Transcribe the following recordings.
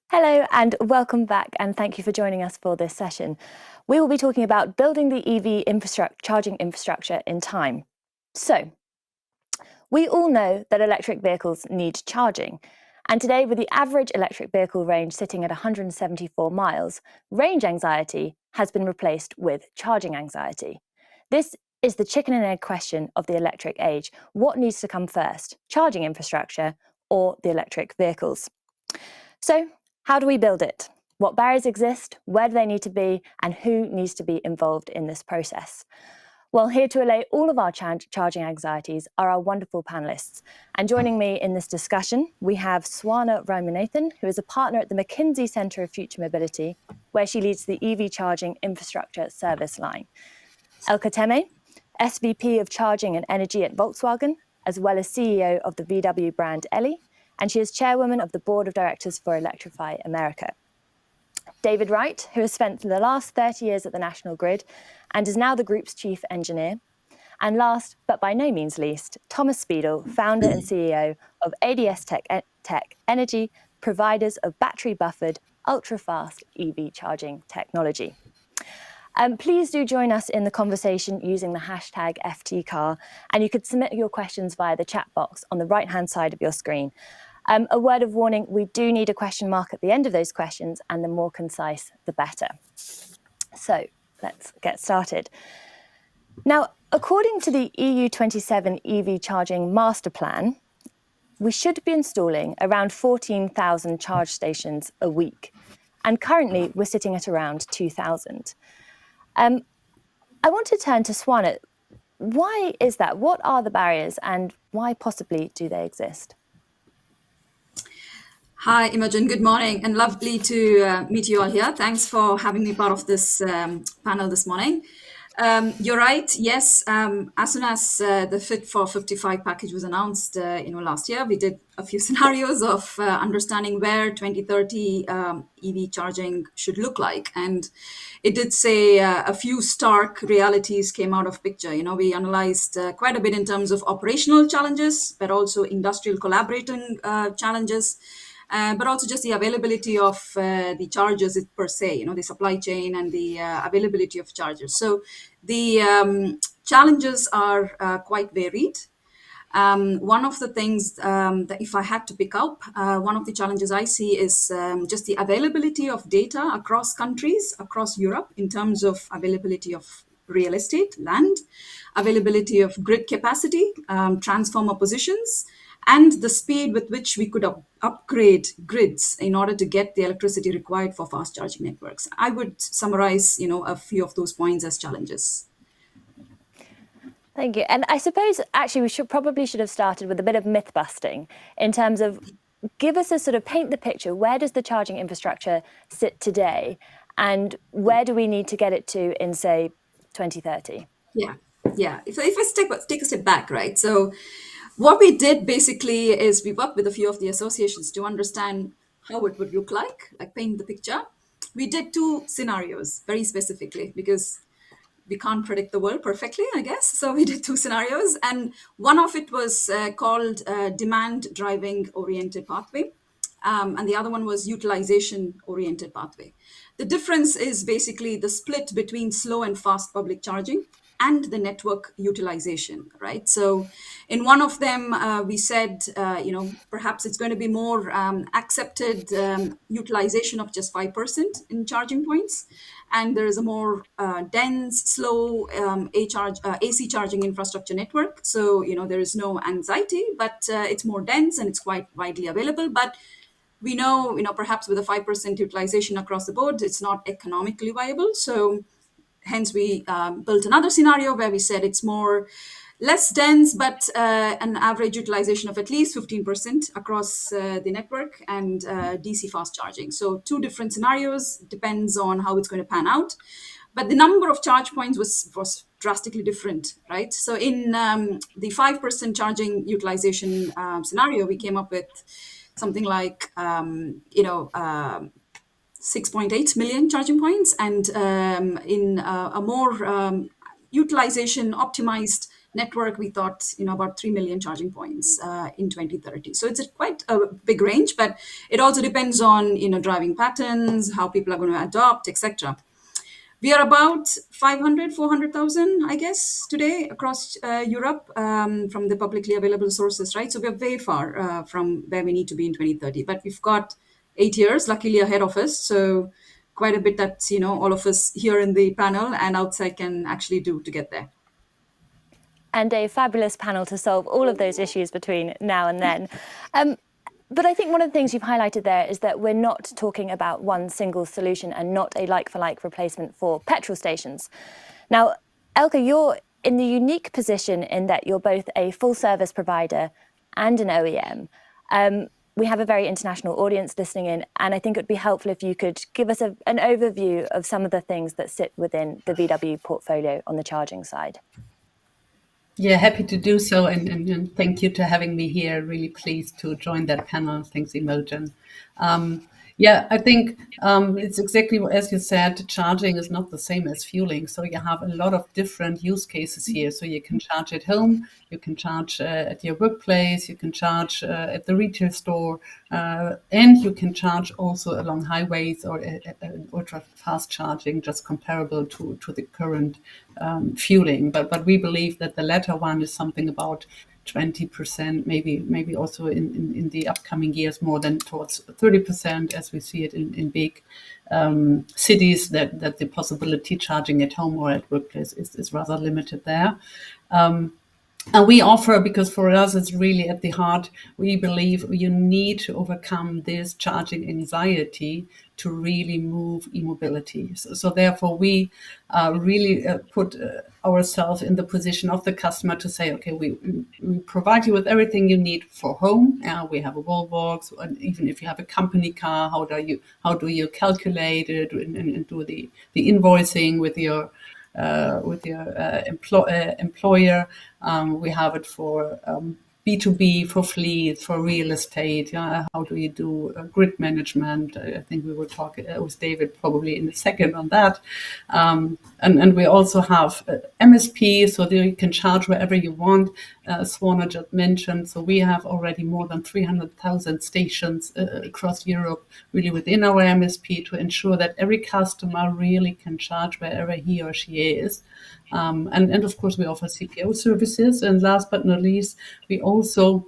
Hello and welcome back, and thank you for joining us for this session. We will be talking about building the EV charging infrastructure in time. So, we all know that electric vehicles need charging, and today with the average electric vehicle range sitting at 174 miles, range anxiety has been replaced with charging anxiety. This is the chicken and egg question of the electric age. What needs to come first, charging infrastructure or the electric vehicles? So, how do we build it? What barriers exist? Where do they need to be? And who needs to be involved in this process? Well, here to allay all of our charging anxieties are our wonderful panelists. And joining me in this discussion, we have Swana Ramanathan, who is a partner at the McKinsey Centre of Future Mobility, where she leads the EV charging infrastructure service line. Elke Teme, SVP of Charging and Energy at Volkswagen, as well as CEO of the VW brand Elli, and she is chairwoman of the board of directors for Electrify America. David Wright, who has spent the last 30 years at the National Grid and is now the group's chief engineer. And last, but by no means least, Thomas Speedle, founder and CEO of ADS Tech Energy, providers of battery-buffered, ultra-fast EV charging technology. Please do join us in the conversation using the hashtag FTCar, and you could submit your questions via the chat box on the right-hand side of your screen. A word of warning, we do need a question mark at the end of those questions, and the more concise, the better. So let's get started. Now, according to the EU27 EV charging master plan, we should be installing around 14,000 charge stations a week. And currently, we're sitting at around 2,000. I want to turn to Swana. Why is that? What are the barriers, and why possibly do they exist? Hi, Imogen. Good morning, and lovely to meet you all here. Thanks for having me part of this panel this morning. You're right. Yes, as soon as the Fit for 55 package was announced, last year, we did a few scenarios of understanding where 2030 EV charging should look like, and it did say a few stark realities came out of picture. We analyzed quite a bit in terms of operational challenges, but also industrial collaborating challenges. But also just the availability of the chargers per se, the supply chain and the availability of chargers. So the challenges are quite varied. One of the things that if I had to pick up, one of the challenges I see is just the availability of data across countries, across Europe, in terms of availability of real estate, land, availability of grid capacity, transformer positions, and the speed with which we could upgrade grids in order to get the electricity required for fast charging networks. I would summarize, a few of those points as challenges. Thank you. And I suppose actually we should have started with a bit of myth busting in terms of give us a sort of paint the picture. Where does the charging infrastructure sit today, and where do we need to get it to in, say, 2030? Yeah. If I take a step back, right? So what we did basically is we worked with a few of the associations to understand how it would look like paint the picture. We did two scenarios very specifically because we can't predict the world perfectly, I guess. So we did two scenarios, and one of it was called demand driving oriented pathway. And the other one was utilization oriented pathway. The difference is basically the split between slow and fast public charging and the network utilization, right? So in one of them, we said, perhaps it's going to be more accepted utilization of just 5% in charging points. And there is a more dense, slow AC charging infrastructure network. So, there is no anxiety, but it's more dense and it's quite widely available. But we know, perhaps with a 5% utilization across the board, it's not economically viable. So hence, we built another scenario where we said it's less dense, but an average utilization of at least 15% across the network and DC fast charging. So two different scenarios, depends on how it's going to pan out. But the number of charge points was drastically different, right? So in the 5% charging utilization scenario, we came up with something like, 6.8 million charging points, and in a more utilization optimized network, we thought, about 3 million charging points in 2030. So it's quite a big range, but it also depends on, driving patterns, how people are going to adopt, etc. We are about 500, 400,000, I guess, today across Europe, from the publicly available sources, right? So we're way far from where we need to be in 2030. But we've got 8 years, luckily, ahead of us. So quite a bit that, all of us here in the panel and outside can actually do to get there. And a fabulous panel to solve all of those issues between now and then. But I think one of the things you've highlighted there is that we're not talking about one single solution and not a like-for-like replacement for petrol stations. Now, Elke, you're in the unique position in that you're both a full-service provider and an OEM. We have a very international audience listening in, and I think it would be helpful if you could give us an overview of some of the things that sit within the VW portfolio on the charging side. Yeah, happy to do so, and thank you to having me here. Really pleased to join that panel. Thanks, Imogen. I think it's exactly as you said, charging is not the same as fueling. So you have a lot of different use cases here. So you can charge at home, you can charge at your workplace, you can charge at the retail store, and you can charge also along highways or ultra fast charging, just comparable to the current fueling. But we believe that the latter one is something about 20%, maybe also in the upcoming years more than towards 30%, as we see it in big cities, that the possibility charging at home or at workplace is rather limited there. And we offer, because for us it's really at the heart, we believe you need to overcome this charging anxiety to really move e-mobility. So therefore we really put ourselves in the position of the customer to say, okay, we provide you with everything you need for home. We have a wall box, and even if you have a company car, how do you calculate it and do the invoicing with your employer. We have it for B2B, for fleets, for real estate. How do you do grid management? I think we will talk with David probably in a second on that. And we also have MSP, so that you can charge wherever you want. Swana just mentioned, so we have already more than 300,000 stations across Europe, really within our MSP, to ensure that every customer really can charge wherever he or she is. And of course, we offer CPO services. And last but not least, we also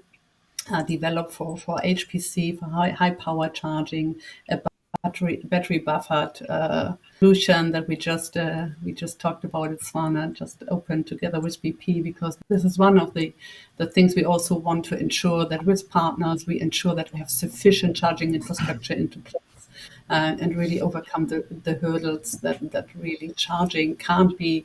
develop for HPC, for high power charging, a battery buffered solution that we just talked about at Swana, just opened together with BP, because this is one of the things we also want to ensure that with partners, we ensure that we have sufficient charging infrastructure into place and really overcome the hurdles that really charging can't be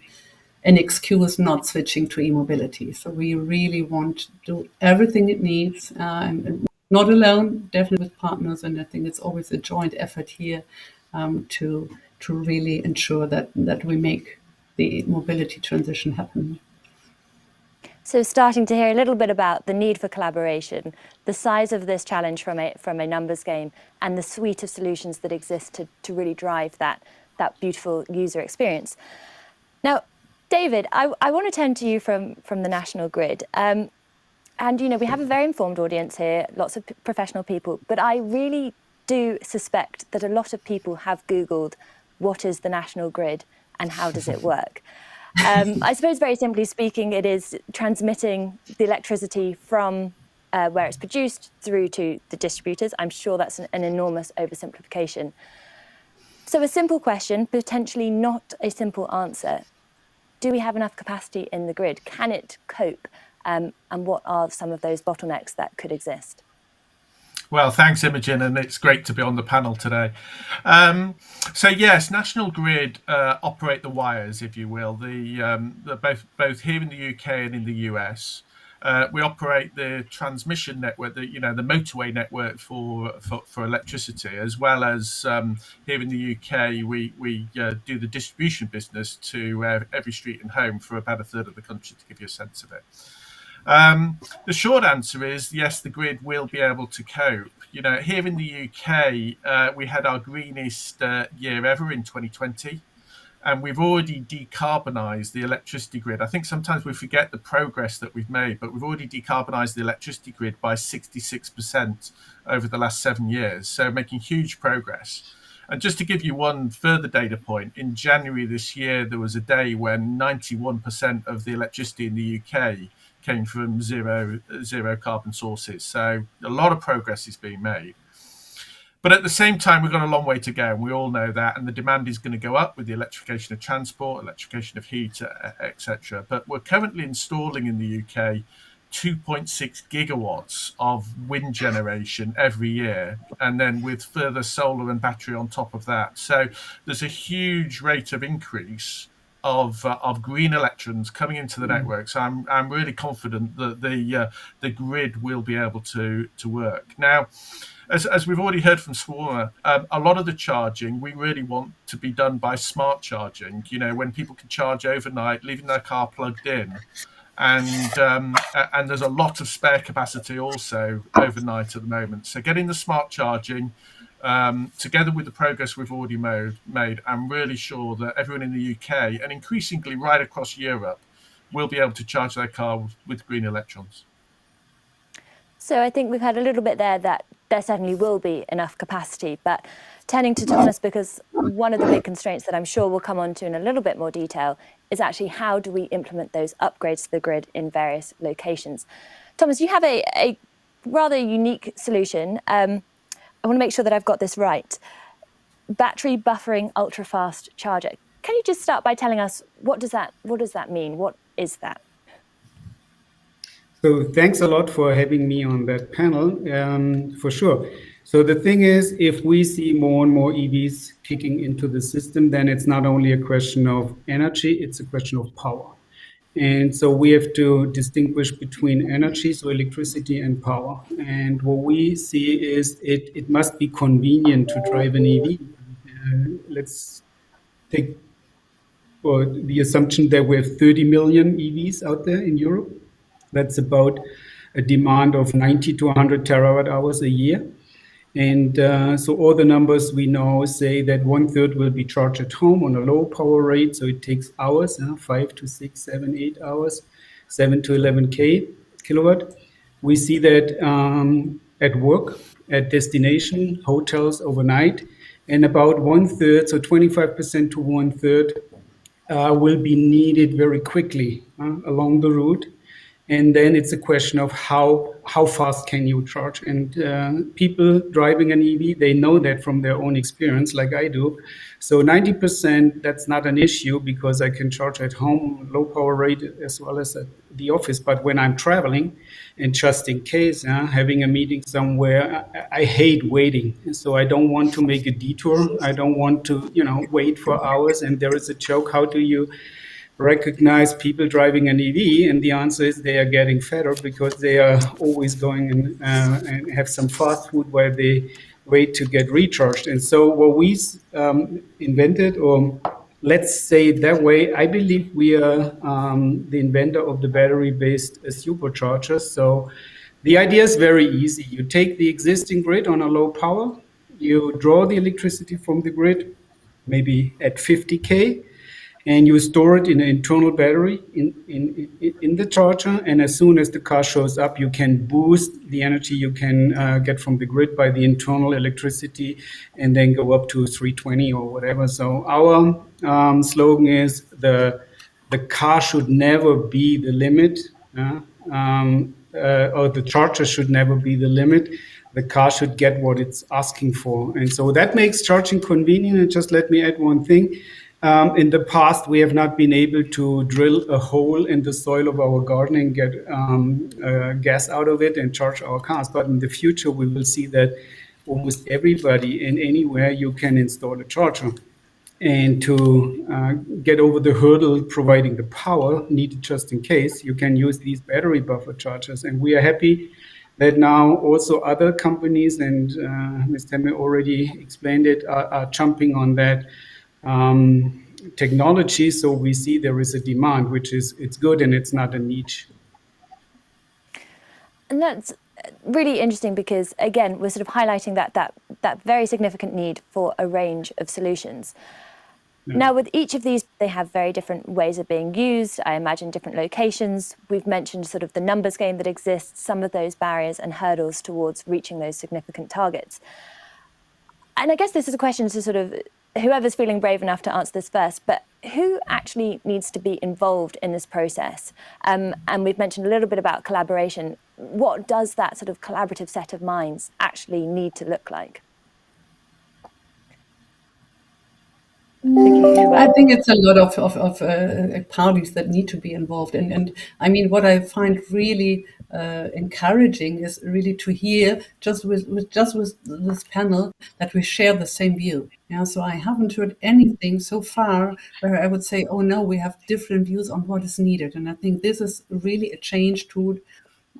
an excuse not switching to e-mobility. So we really want to do everything it needs, and not alone, definitely with partners. And I think it's always a joint effort here to really ensure that we make the mobility transition happen. So starting to hear a little bit about the need for collaboration, the size of this challenge from a numbers game, and the suite of solutions that exist to really drive that beautiful user experience. Now, David, I want to turn to you from the national grid. And, we have a very informed audience here, lots of professional people, but I really do suspect that a lot of people have Googled what is the national grid and how does it work? I suppose very simply speaking, it is transmitting the electricity from where it's produced through to the distributors. I'm sure that's an enormous oversimplification. So a simple question, potentially not a simple answer. Do we have enough capacity in the grid? Can it cope? And what are some of those bottlenecks that could exist? Well, thanks, Imogen, and it's great to be on the panel today. So yes, National Grid operate the wires, if you will, both here in the UK and in the US. We operate the transmission network, the motorway network for electricity, as well as here in the UK, we do the distribution business to every street and home for about a third of the country, to give you a sense of it. The short answer is yes, the grid will be able to cope. Here in the UK, we had our greenest year ever in 2020. and we've already decarbonised the electricity grid. I think sometimes we forget the progress that we've made, but we've already decarbonised the electricity grid by 66% over the last 7 years, so making huge progress. And just to give you one further data point, in January this year, there was a day when 91% of the electricity in the UK came from zero carbon sources. So a lot of progress is being made. But at the same time, we've got a long way to go, and we all know that, and the demand is going to go up with the electrification of transport, electrification of heat, etc. But we're currently installing in the UK 2.6 gigawatts of wind generation every year, and then with further solar and battery on top of that. So there's a huge rate of increase of green electrons coming into the network. So I'm really confident that the grid will be able to work. Now, as we've already heard from Swarmer, a lot of the charging we really want to be done by smart charging. You know, when people can charge overnight, leaving their car plugged in. And there's a lot of spare capacity also overnight at the moment. So getting the smart charging together with the progress we've already made, I'm really sure that everyone in the UK and increasingly right across Europe will be able to charge their car with green electrons. So I think we've had a little bit there that there certainly will be enough capacity, but turning to Thomas, because one of the big constraints that I'm sure we'll come on to in a little bit more detail is actually how do we implement those upgrades to the grid in various locations. Thomas, you have a rather unique solution. I want to make sure that I've got this right. Battery buffering ultrafast charger. Can you just start by telling us what does that mean? What is that? So thanks a lot for having me on that panel, for sure. So the thing is, if we see more and more EVs kicking into the system, then it's not only a question of energy, it's a question of power. And so we have to distinguish between energy, so electricity, and power. And what we see is it must be convenient to drive an EV. Let's take the assumption that we have 30 million EVs out there in Europe. That's about a demand of 90 to 100 terawatt hours a year. And so all the numbers we know say that 1/3 will be charged at home on a low power rate. So it takes hours, 5 to 6, 7, 8 hours, 7 to 11 kilowatt. We see that at work, at destination, hotels overnight, and about 1/3, so 25% to 1/3 will be needed very quickly along the route. And then it's a question of how fast can you charge? And people driving an EV, they know that from their own experience, like I do. So 90%, that's not an issue because I can charge at home, low power rate, as well as at the office. But when I'm traveling, and just in case, having a meeting somewhere, I hate waiting. So I don't want to make a detour. I don't want to, wait for hours. And there is a joke, how do you recognize people driving an EV? And the answer is they are getting fatter because they are always going and have some fast food while they wait to get recharged. And so what we invented, or let's say it that way, I believe we are the inventor of the battery-based superchargers. So the idea is very easy. You take the existing grid on a low power, you draw the electricity from the grid, maybe at 50K, and you store it in an internal battery in the charger. And as soon as the car shows up, you can boost the energy you can get from the grid by the internal electricity and then go up to 320 or whatever. So our slogan is the car should never be the limit, or the charger should never be the limit. The car should get what it's asking for. And so that makes charging convenient. And just let me add one thing. In the past, we have not been able to drill a hole in the soil of our garden and get gas out of it and charge our cars. But in the future, we will see that almost everybody and anywhere you can install a charger. And to get over the hurdle, providing the power needed just in case, you can use these battery buffer chargers. And we are happy that now also other companies, and Ms. Temme already explained it, are jumping on that technology. So we see there is a demand, it's good and it's not a niche. And that's really interesting because, again, we're sort of highlighting that very significant need for a range of solutions. Now, with each of these, they have very different ways of being used. I imagine different locations. We've mentioned sort of the numbers game that exists, some of those barriers and hurdles towards reaching those significant targets. And I guess this is a question to sort of whoever's feeling brave enough to answer this first, but who actually needs to be involved in this process? And we've mentioned a little bit about collaboration. What does that sort of collaborative set of minds actually need to look like? I think it's a lot of parties that need to be involved. And I mean, what I find really encouraging is really to hear just with this panel that we share the same view. Yeah, so I haven't heard anything so far where I would say, oh no, we have different views on what is needed. And I think this is really a change to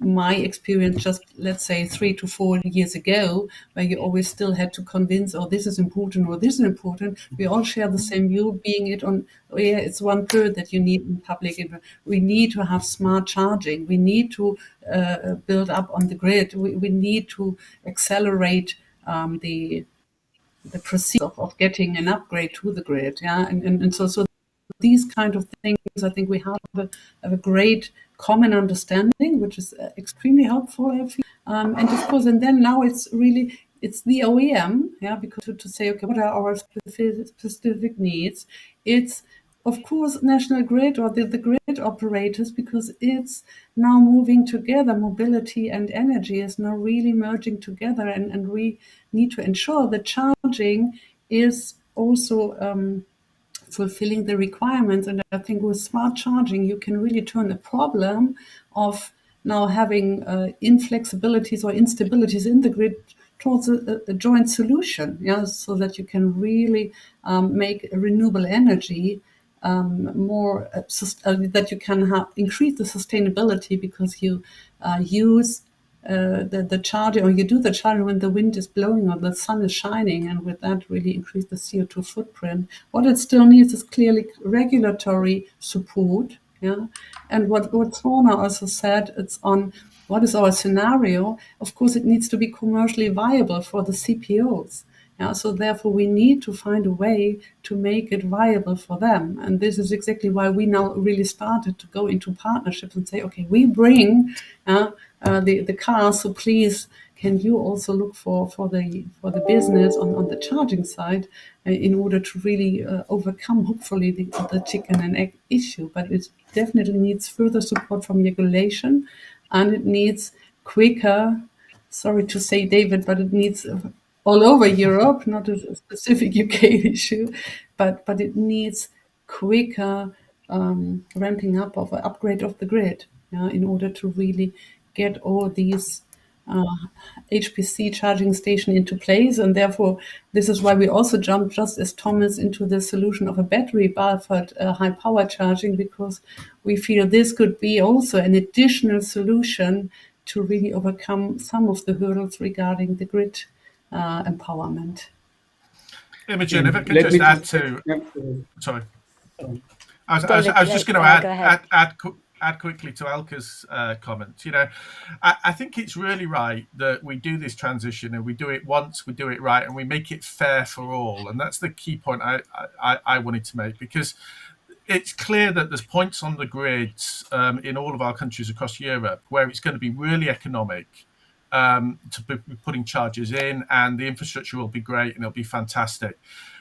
my experience just, let's say, 3 to 4 years ago, where you always still had to convince, oh, this is important or this is important. We all share the same view, being it on, oh yeah, it's 1/3 that you need in public. We need to have smart charging. We need to build up on the grid. We need to accelerate the process of getting an upgrade to the grid. Yeah, and so these kind of things, I think we have a great common understanding, which is extremely helpful, I feel. And of course, and then now it's the OEM, yeah, because to say, okay, what are our specific needs? It's of course National Grid or the grid operators, because it's now moving together. Mobility and energy is now really merging together, and we need to ensure that charging is also fulfilling the requirements. And I think with smart charging, you can really turn a problem of now having inflexibilities or instabilities in the grid towards a joint solution, yeah, so that you can really make renewable energy more that you can increase the sustainability, because you use the charger, or you do the charger when the wind is blowing or the sun is shining, and with that really increase the CO2 footprint. What it still needs is clearly regulatory support. Yeah, and what Sona also said, it's on what is our scenario. Of course, it needs to be commercially viable for the CPOs. Yeah, so therefore we need to find a way to make it viable for them. And this is exactly why we now really started to go into partnerships and say, okay, we bring the car, so please can you also look for the business on the charging side in order to really overcome hopefully the chicken and egg issue. But it definitely needs further support from regulation, and it needs quicker, sorry to say, David, but it needs all over Europe, not a specific UK issue, but it needs quicker ramping up of an upgrade of the grid, in order to really get all these HPC charging station into place. And therefore, this is why we also jumped, just as Thomas, into the solution of a battery buffered high power charging, because we feel this could be also an additional solution to really overcome some of the hurdles regarding the grid empowerment. Imogen, if I could just add to, sorry, I was just going to add quickly to Elke's comments. You know, I think it's really right that we do this transition, and we do it once, we do it right, and we make it fair for all. And that's the key point I wanted to make, because it's clear that there's points on the grids in all of our countries across Europe where it's going to be really economic to be putting chargers in, and the infrastructure will be great and it'll be fantastic.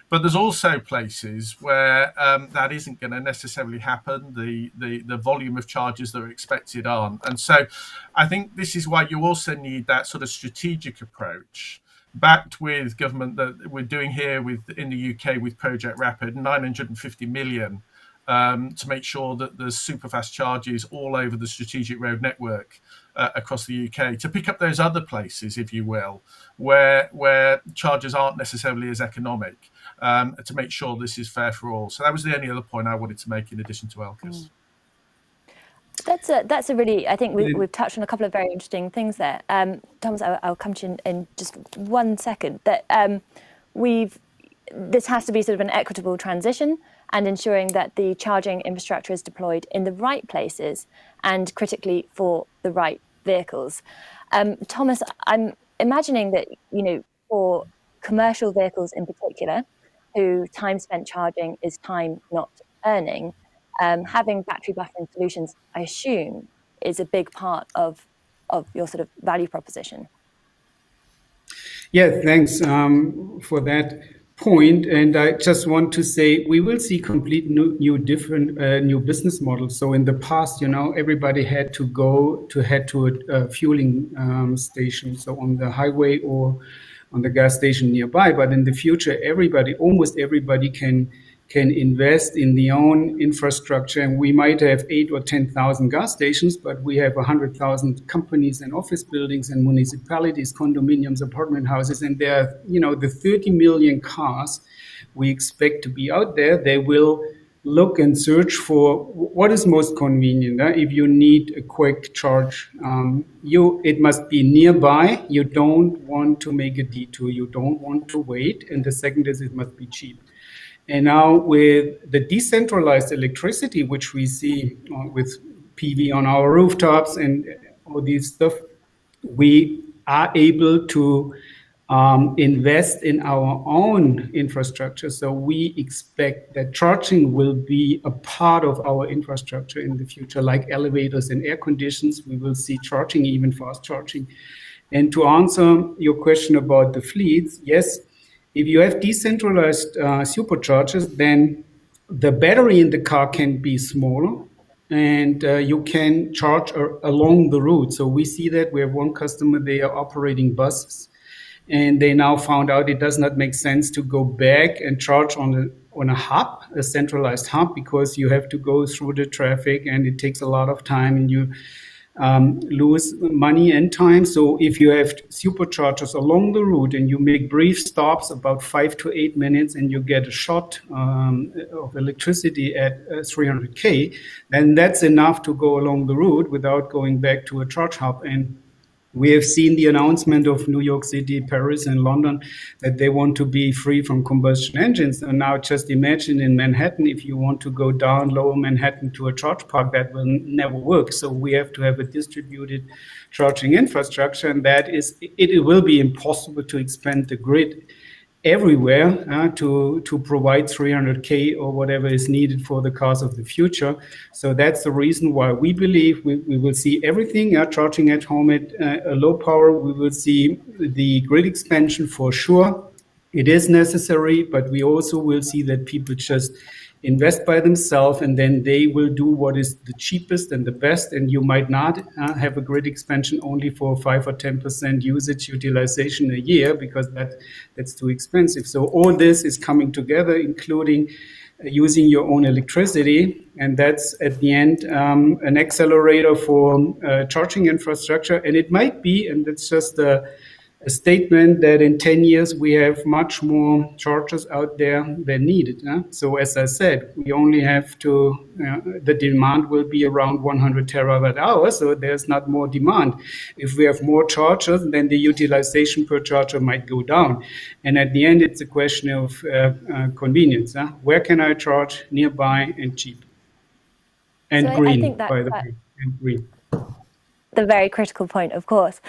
But there's also places where that isn't going to necessarily happen. The volume of chargers that are expected aren't. And so I think this is why you also need that sort of strategic approach, backed with government, that we're doing here in the UK with Project Rapid, 950 million to make sure that there's super fast charges all over the strategic road network across the UK, to pick up those other places, if you will, where chargers aren't necessarily as economic, to make sure this is fair for all. So that was the only other point I wanted to make in addition to Elke's. That's a really, I think we've touched on a couple of very interesting things there. Thomas, I'll come to you in just 1 second. That this has to be sort of an equitable transition, and ensuring that the charging infrastructure is deployed in the right places and critically for the right vehicles. Thomas, I'm imagining that, you know, for commercial vehicles in particular, who time spent charging is time not earning, having battery buffering solutions, I assume, is a big part of your sort of value proposition. Yeah, thanks for that point. And I just want to say we will see complete new business models. So in the past, everybody had to head to a fueling station, so on the highway or on the gas station nearby. But in the future, almost everybody can invest in their own infrastructure. And we might have 8 or 10,000 gas stations, but we have 100,000 companies and office buildings and municipalities, condominiums, apartment houses. And there are, the 30 million cars we expect to be out there. They will look and search for what is most convenient. If you need a quick charge, it must be nearby. You don't want to make a detour. You don't want to wait. And the second is it must be cheap. And now with the decentralized electricity, which we see with PV on our rooftops and all these stuff, we are able to invest in our own infrastructure. So we expect that charging will be a part of our infrastructure in the future, like elevators and air conditions. We will see charging, even fast charging. And to answer your question about the fleets, yes, if you have decentralized superchargers, then the battery in the car can be smaller and you can charge along the route. So we see that we have one customer, they are operating buses, and they now found out it does not make sense to go back and charge on a hub, a centralized hub, because you have to go through the traffic and it takes a lot of time and you lose money and time. So if you have superchargers along the route and you make brief stops, about 5 to 8 minutes, and you get a shot of electricity at 300K, then that's enough to go along the route without going back to a charge hub. And we have seen the announcement of New York City, Paris, and London that they want to be free from combustion engines. And now just imagine in Manhattan, if you want to go down lower Manhattan to a charge park, that will never work. So we have to have a distributed charging infrastructure, and it will be impossible to expand the grid everywhere to provide 300K or whatever is needed for the cars of the future. So that's the reason why we believe we will see everything, charging at home at a low power. We will see the grid expansion for sure. It is necessary, but we also will see that people just invest by themselves, and then they will do what is the cheapest and the best. And you might not have a grid expansion only for 5 or 10% usage utilization a year, because that's too expensive. So all this is coming together, including using your own electricity. And that's at the end an accelerator for charging infrastructure. And it might be, and that's just a statement, that in 10 years we have much more chargers out there than needed. So as I said, we only have to, the demand will be around 100 terawatt hours, so there's not more demand. If we have more chargers, then the utilization per charger might go down. And at the end, it's a question of convenience. Where can I charge nearby and cheap? And so green, I think by the way, and green. The very critical point, of course.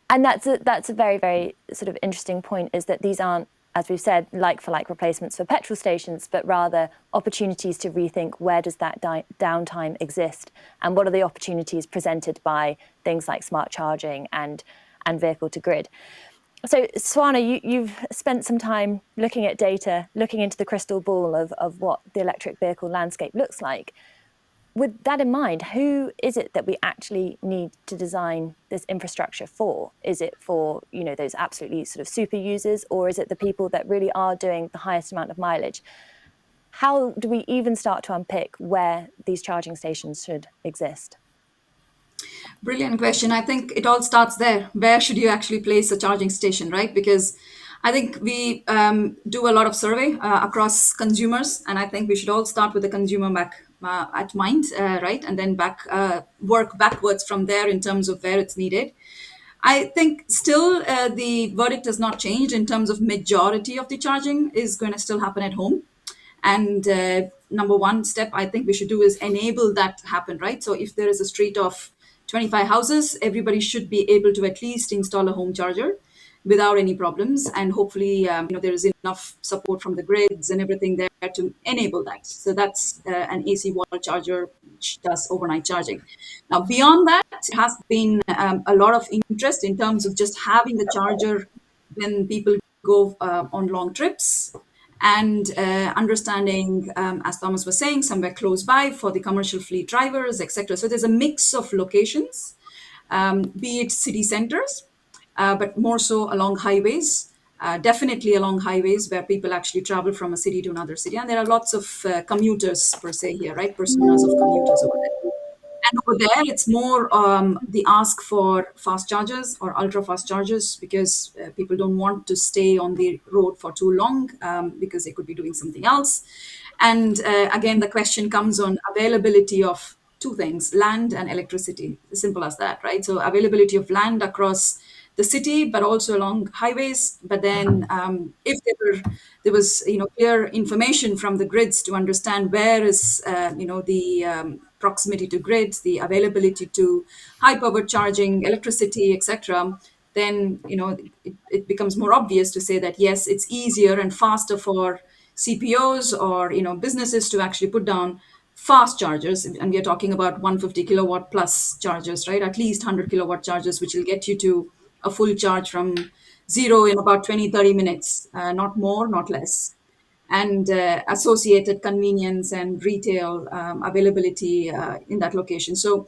And that's a very, very sort of interesting point, is that these aren't, as we've said, like-for-like replacements for petrol stations, but rather opportunities to rethink where does that downtime exist, and what are the opportunities presented by things like smart charging and vehicle to grid. So Swana, you've spent some time looking at data, looking into the crystal ball of what the electric vehicle landscape looks like. With that in mind, who is it that we actually need to design this infrastructure for? Is it for, those absolutely sort of super users, or is it the people that really are doing the highest amount of mileage? How do we even start to unpick where these charging stations should exist? Brilliant question. I think it all starts there. Where should you actually place a charging station, right? Because I think we do a lot of survey across consumers, and I think we should all start with the consumer at mind, right? And then work backwards from there in terms of where it's needed. I think still the verdict has not changed in terms of majority of the charging is going to still happen at home. And number one step I think we should do is enable that to happen, right? So if there is a street of 25 houses, everybody should be able to at least install a home charger. without any problems. And hopefully, there is enough support from the grids and everything there to enable that. So that's an AC wall charger which does overnight charging. Now, beyond that, it has been a lot of interest in terms of just having the charger when people go on long trips, and understanding, as Thomas was saying, somewhere close by for the commercial fleet drivers, etc. So there's a mix of locations, be it city centers, but more so along highways. Definitely along highways where people actually travel from a city to another city. And there are lots of commuters per se here, right? Personas of commuters over there. And over there, it's more the ask for fast chargers or ultra fast chargers, because people don't want to stay on the road for too long, because they could be doing something else. And again, the question comes on availability of two things: land and electricity. As simple as that, right? So availability of land across the city, but also along highways. But then, if there was clear information from the grids to understand where is the proximity to grids, the availability to high power charging, electricity, etc., then it becomes more obvious to say that yes, it's easier and faster for CPOs or businesses to actually put down fast chargers, and we are talking about 150 kilowatt plus chargers, right? At least 100 kilowatt chargers, which will get you to a full charge from zero in about 20-30 minutes, not more, not less. And associated convenience and retail availability in that location. So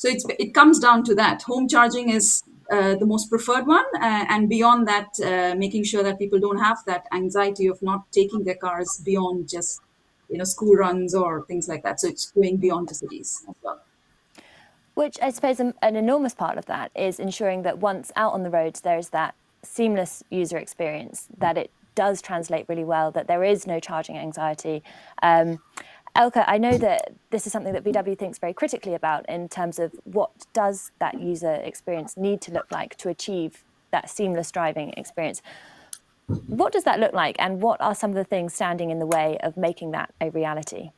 it comes down to that. Home charging is the most preferred one, and beyond that, making sure that people don't have that anxiety of not taking their cars beyond just school runs or things like that. So it's going beyond the cities as well. Which I suppose an enormous part of that is ensuring that once out on the roads, there's that seamless user experience, that it does translate really well, that there is no charging anxiety. Elke, I know that this is something that VW thinks very critically about in terms of what does that user experience need to look like to achieve that seamless driving experience. What does that look like, and what are some of the things standing in the way of making that a reality?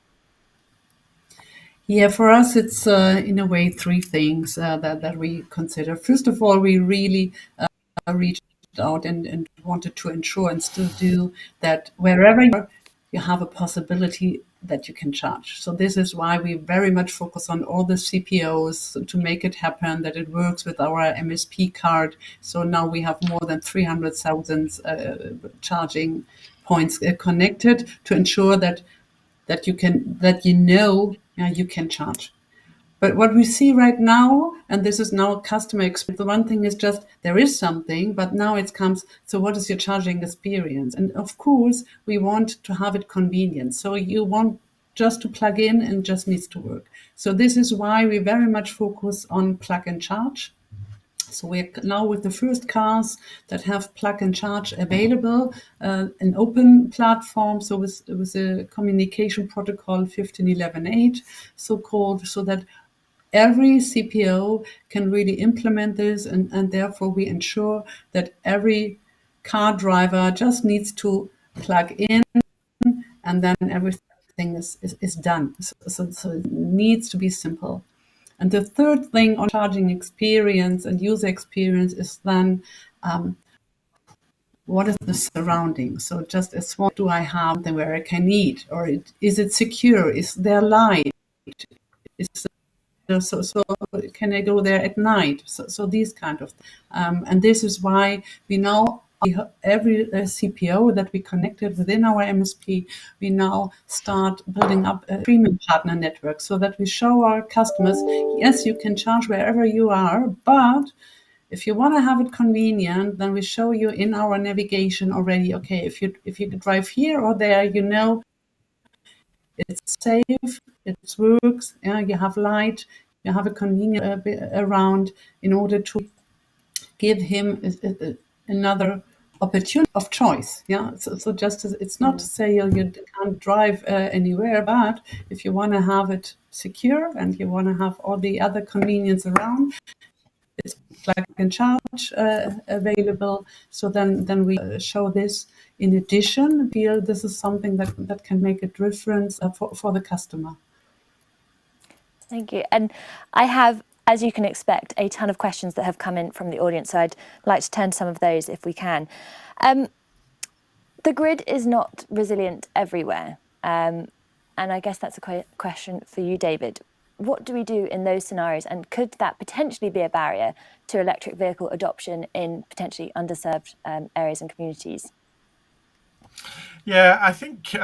Yeah, for us, it's in a way three things that we consider. First of all, we really reached out and wanted to ensure, and still do, that wherever you have a possibility that you can charge. So this is why we very much focus on all the CPOs to make it happen, that it works with our MSP card. So now we have more than 300,000 charging points connected to ensure that you can charge. But what we see right now, and this is now customer experience, the one thing is just there is something, but now it comes, so what is your charging experience? And of course, we want to have it convenient. So you want just to plug in and just needs to work. So this is why we very much focus on plug and charge. So we're now with the first cars that have plug and charge available, an open platform, so with a communication protocol 15.11.8, so-called, so that every CPO can really implement this, and therefore we ensure that every car driver just needs to plug in, and then everything is done. So it needs to be simple. And the third thing on charging experience and user experience is then what is the surrounding? So just as small, do I have them where I can eat? Or is it secure? Is there light? So can I go there at night? So these kind of and this is why we now every CPO that we connected within our MSP, we now start building up a premium partner network, so that we show our customers, yes, you can charge wherever you are, but if you want to have it convenient, then we show you in our navigation already, okay, if you drive here or there, it's safe, it works, you have light, you have a convenient around, in order to give him another opportunity of choice. So just as it's not to say you can't drive anywhere, but if you want to have it secure and you want to have all the other convenience around, it's plug and charge available. So then we show this. In addition, feel this is something that can make a difference for the customer. Thank you. And I have as you can expect, a ton of questions that have come in from the audience. So I'd like to turn to some of those if we can. The grid is not resilient everywhere. And I guess that's a question for you, David. What do we do in those scenarios? And could that potentially be a barrier to electric vehicle adoption in potentially underserved areas and communities? Yeah, I think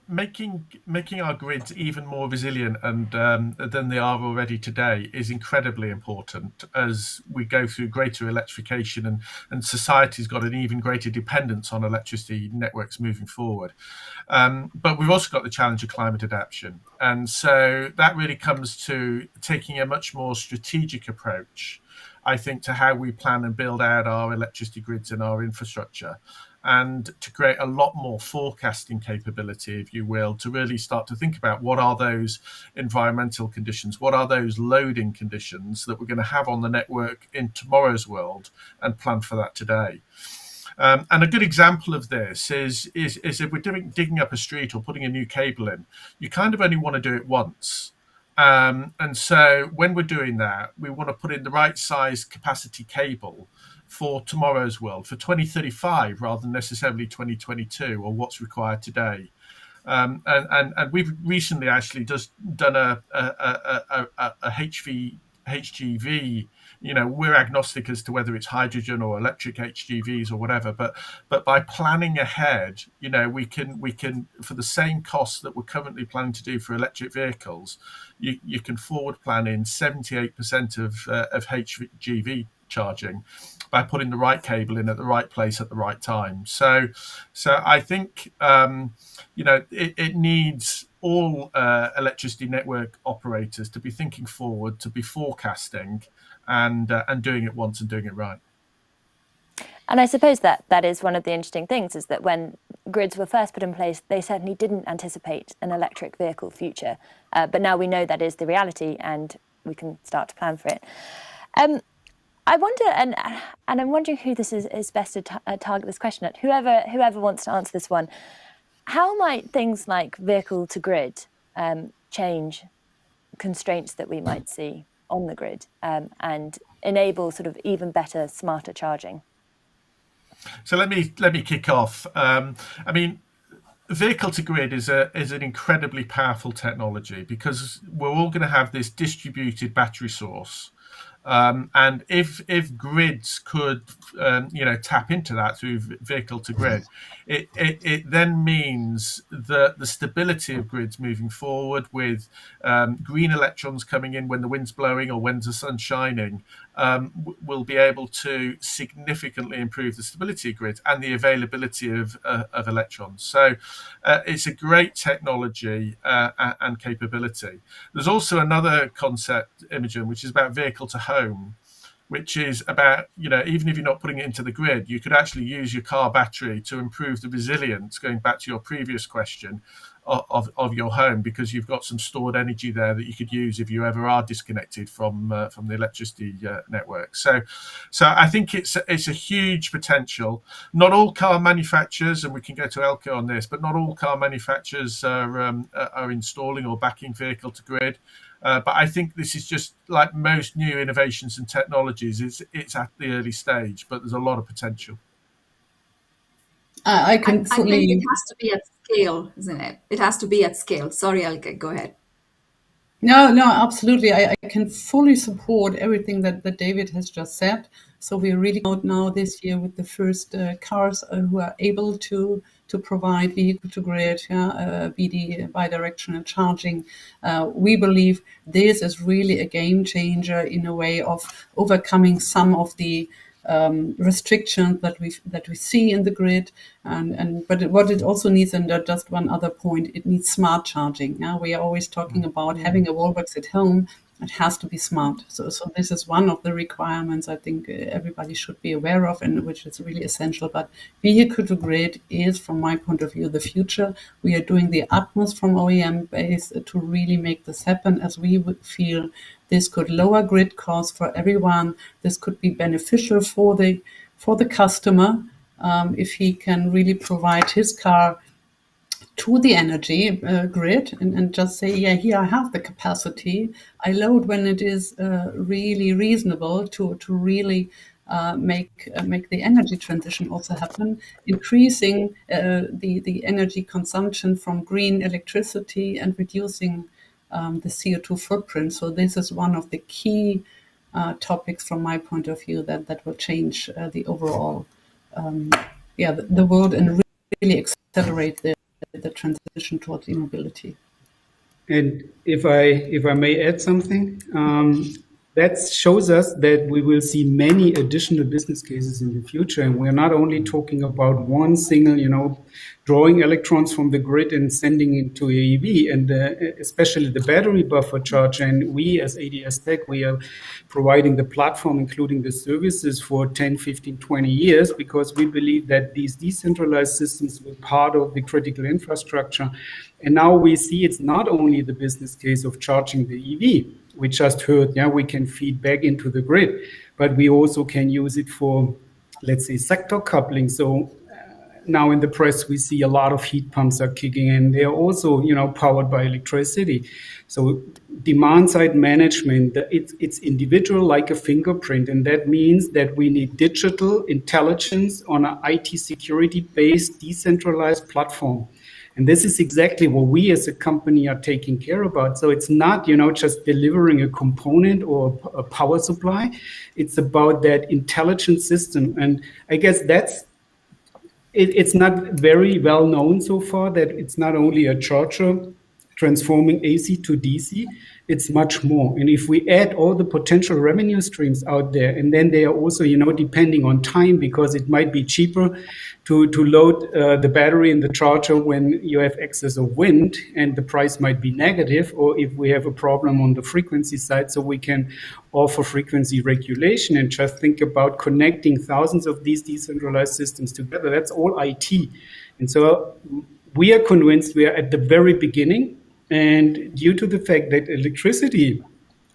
making our grids even more resilient and than they are already today is incredibly important as we go through greater electrification and society's got an even greater dependence on electricity networks moving forward. But we've also got the challenge of climate adaptation, and so that really comes to taking a much more strategic approach, I think, to how we plan and build out our electricity grids and our infrastructure, and to create a lot more forecasting capability, if you will, to really start to think about what are those environmental conditions, what are those loading conditions that we're going to have on the network in tomorrow's world, and plan for that today. And a good example of this is if we're digging up a street or putting a new cable in, you kind of only want to do it once. And so when we're doing that, we want to put in the right size capacity cable for tomorrow's world, for 2035 rather than necessarily 2022 or what's required today. And we've recently actually just done a HGV. We're agnostic as to whether it's hydrogen or electric HGVs or whatever, but by planning ahead, we can for the same cost that we're currently planning to do for electric vehicles, you can forward plan in 78% of HGV charging by putting the right cable in at the right place at the right time. So I think it needs all electricity network operators to be thinking forward, to be forecasting, and doing it once and doing it right. And I suppose that is one of the interesting things, is that when grids were first put in place, they certainly didn't anticipate an electric vehicle future. But now we know that is the reality, and we can start to plan for it. I wonder, and I'm wondering who this is best to target this question at. Whoever wants to answer this one. How might things like vehicle to grid change constraints that we might see on the grid and enable sort of even better, smarter charging? So let me kick off. Vehicle to grid is an incredibly powerful technology because we're all going to have this distributed battery source. And if grids could tap into that through vehicle to grid, it then means that the stability of grids moving forward, with green electrons coming in when the wind's blowing or when the sun's shining, will be able to significantly improve the stability of grids and the availability of electrons. So it's a great technology and capability. There's also another concept, Imogen, which is about vehicle to home, which is about, even if you're not putting it into the grid, you could actually use your car battery to improve the resilience, going back to your previous question, of your home, because you've got some stored energy there that you could use if you ever are disconnected from the electricity network. So I think it's a huge potential. Not all car manufacturers, and we can go to Elke on this, but not all car manufacturers are installing or backing vehicle to grid. But I think this is just like most new innovations and technologies. It's at the early stage, but there's a lot of potential. I think it has to be at scale, isn't it? It has to be at scale. Sorry, Elke, go ahead. No, absolutely. I can fully support everything that David has just said. So we're really out now this year with the first cars who are able to provide vehicle to grid, BD, bidirectional charging. We believe this is really a game changer in a way of overcoming some of the restrictions that we see in the grid, but what it also needs, and just one other point, it needs smart charging. Now we are always talking about having a wallbox at home. It has to be smart. So this is one of the requirements I think everybody should be aware of, and which is really essential. But vehicle to grid is, from my point of view, the future. We are doing the utmost from OEM base to really make this happen, as we would feel this could lower grid costs for everyone. This could be beneficial for the customer if he can really provide his car to the energy grid and just say, yeah, here I have the capacity. I load when it is really reasonable to really make the energy transition also happen, increasing the energy consumption from green electricity and reducing the CO2 footprint. So this is one of the key topics from my point of view that will change the overall the world and really accelerate the transition towards e-mobility. And if I may add something, that shows us that we will see many additional business cases in the future. And we're not only talking about one single, drawing electrons from the grid and sending it to a EV, and especially the battery buffer charger. And we as ADS Tech, we are providing the platform, including the services for 10, 15, 20 years, because we believe that these decentralized systems were part of the critical infrastructure. And now we see it's not only the business case of charging the EV. We just heard, we can feed back into the grid, but we also can use it for, let's say, sector coupling. So now in the press, we see a lot of heat pumps are kicking in. They are also, powered by electricity. So demand side management, it's individual like a fingerprint. And that means that we need digital intelligence on an IT security based decentralized platform. And this is exactly what we as a company are taking care about. So it's not, just delivering a component or a power supply. It's about that intelligent system. And I guess it's not very well known so far that it's not only a charger transforming AC to DC, it's much more. And if we add all the potential revenue streams out there, and then they are also, depending on time, because it might be cheaper to load the battery in the charger when you have excess of wind and the price might be negative, or if we have a problem on the frequency side, so we can offer frequency regulation and just think about connecting thousands of these decentralized systems together. That's all IT. And so we are convinced we are at the very beginning. And due to the fact that electricity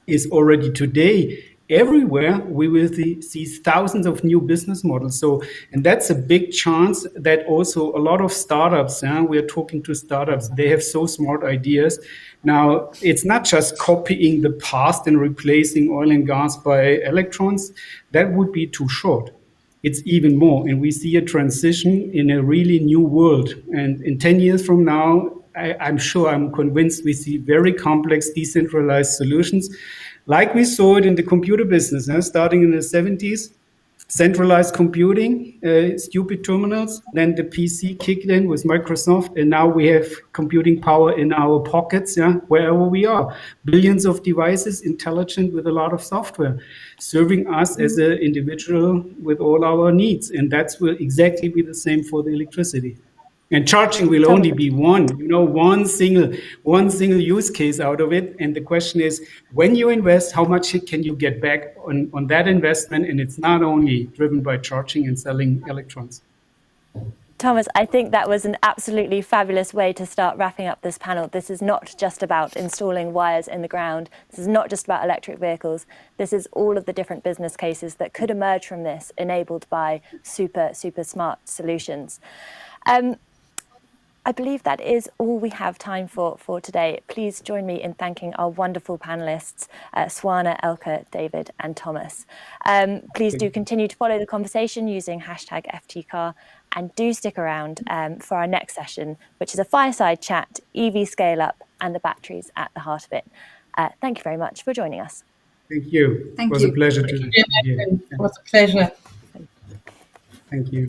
is already today everywhere, we will see thousands of new business models. So, and that's a big chance that also a lot of startups, we're talking to startups, they have so smart ideas. Now, it's not just copying the past and replacing oil and gas by electrons. That would be too short. It's even more. And we see a transition in a really new world. And in 10 years from now, I'm convinced we see very complex decentralized solutions like we saw it in the computer business, starting in the 70s, centralized computing, stupid terminals, then the PC kicked in with Microsoft, and now we have computing power in our pockets, wherever we are. Billions of devices, intelligent with a lot of software, serving us as an individual with all our needs. And that will exactly be the same for the electricity. And charging will only be one single use case out of it. And the question is, when you invest, how much can you get back on that investment? And it's not only driven by charging and selling electrons. Thomas, I think that was an absolutely fabulous way to start wrapping up this panel. This is not just about installing wires in the ground. This is not just about electric vehicles. This is all of the different business cases that could emerge from this, enabled by super, super smart solutions. I believe that is all we have time for today. Please join me in thanking our wonderful panelists, Swana, Elke, David and Thomas. Please do continue to follow the conversation using #FTCar, and do stick around for our next session, which is a fireside chat, EV scale up and the batteries at the heart of it. Thank you very much for joining us. Thank you. Thank it was you. A pleasure to be here. It was a pleasure. Thank you.